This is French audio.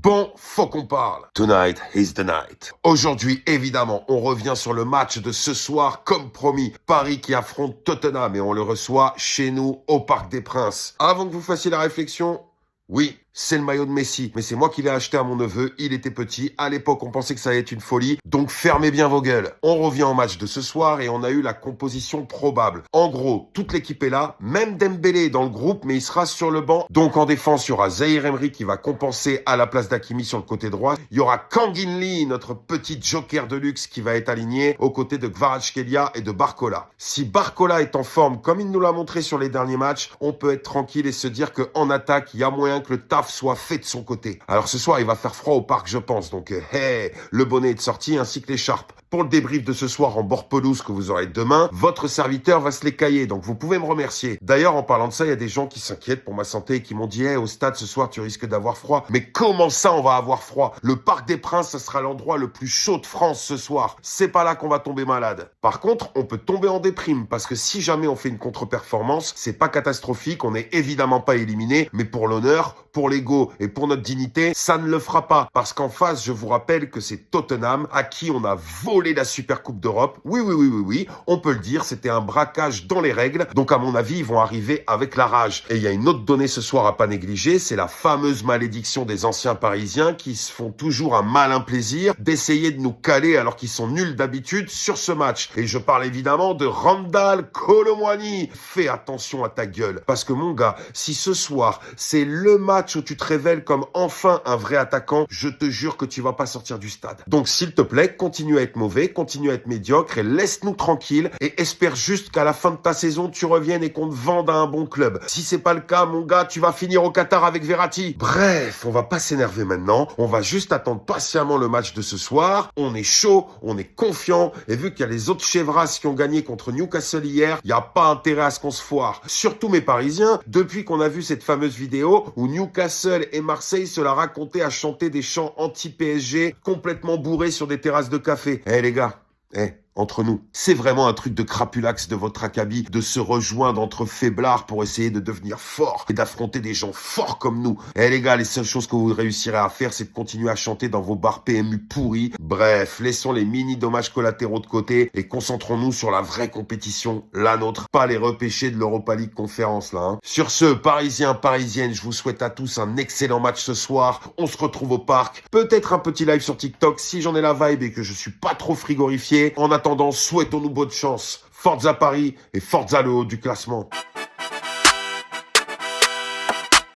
Bon, faut qu'on parle. Tonight is the night. Aujourd'hui, évidemment, on revient sur le match de ce soir, comme promis. Paris qui affronte Tottenham et on le reçoit chez nous au Parc des Princes. Avant que vous fassiez la réflexion, oui, c'est le maillot de Messi, mais c'est moi qui l'ai acheté à mon neveu, il était petit, à l'époque on pensait que ça allait être une folie, donc fermez bien vos gueules. On revient au match de ce soir et on a eu la composition probable. En gros, toute l'équipe est là, même Dembélé est dans le groupe, mais il sera sur le banc. Donc en défense, il y aura Zaïre Emery qui va compenser à la place d'Hakimi sur le côté droit. Il y aura Kang In Lee, notre petit joker de luxe qui va être aligné aux côtés de Kvaratskhelia et de Barcola. Si Barcola est en forme, comme il nous l'a montré sur les derniers matchs, on peut être tranquille et se dire qu'en attaque, il y a moyen que le taf soit fait de son côté. Alors ce soir, il va faire froid au parc, je pense. Donc, le bonnet est de sortie ainsi que l'écharpe. Pour le débrief de ce soir en bord pelouse que vous aurez demain, votre serviteur va se les cailler, donc vous pouvez me remercier. D'ailleurs, en parlant de ça, il y a des gens qui s'inquiètent pour ma santé et qui m'ont dit au stade ce soir, tu risques d'avoir froid. Mais comment ça, on va avoir froid? Le Parc des Princes, ça sera l'endroit le plus chaud de France ce soir. C'est pas là qu'on va tomber malade. Par contre, on peut tomber en déprime, parce que si jamais on fait une contre-performance, c'est pas catastrophique, on n'est évidemment pas éliminé, mais pour l'honneur, pour l'ego et pour notre dignité, ça ne le fera pas. Parce qu'en face, je vous rappelle que c'est Tottenham à qui on a volé la Super Coupe d'Europe. Oui, on peut le dire, c'était un braquage dans les règles. Donc à mon avis, ils vont arriver avec la rage. Et il y a une autre donnée ce soir à pas négliger, c'est la fameuse malédiction des anciens Parisiens qui se font toujours un malin plaisir d'essayer de nous caler alors qu'ils sont nuls d'habitude sur ce match. Et je parle évidemment de Randal Kolo Muani. Fais attention à ta gueule. Parce que mon gars, si ce soir, c'est le match où tu te révèles comme enfin un vrai attaquant, je te jure que tu vas pas sortir du stade. Donc s'il te plaît, continue à être mauvais, continue à être médiocre et laisse-nous tranquille et espère juste qu'à la fin de ta saison, tu reviennes et qu'on te vende à un bon club. Si c'est pas le cas, mon gars, tu vas finir au Qatar avec Verratti. Bref, on va pas s'énerver maintenant, on va juste attendre patiemment le match de ce soir. On est chaud, on est confiant et vu qu'il y a les autres chevras qui ont gagné contre Newcastle hier, il y a pas intérêt à ce qu'on se foire. Surtout mes Parisiens, depuis qu'on a vu cette fameuse vidéo où Newcastle et Marseille se la racontaient à chanter des chants anti-PSG complètement bourrés sur des terrasses de café. Les gars, entre nous, c'est vraiment un truc de crapulax de votre acabit de se rejoindre entre faiblards pour essayer de devenir fort et d'affronter des gens forts comme nous. Les gars, les seules choses que vous réussirez à faire, c'est de continuer à chanter dans vos bars PMU pourris. Bref, laissons les mini dommages collatéraux de côté et concentrons-nous sur la vraie compétition, la nôtre, pas les repêchés de l'Europa League Conférence là. Sur ce, Parisiens, Parisiennes, je vous souhaite à tous un excellent match ce soir. On se retrouve au parc. Peut-être un petit live sur TikTok si j'en ai la vibe et que je suis pas trop frigorifié. En attendant, souhaitons-nous bonne chance. Forza Paris et Forza le haut du classement.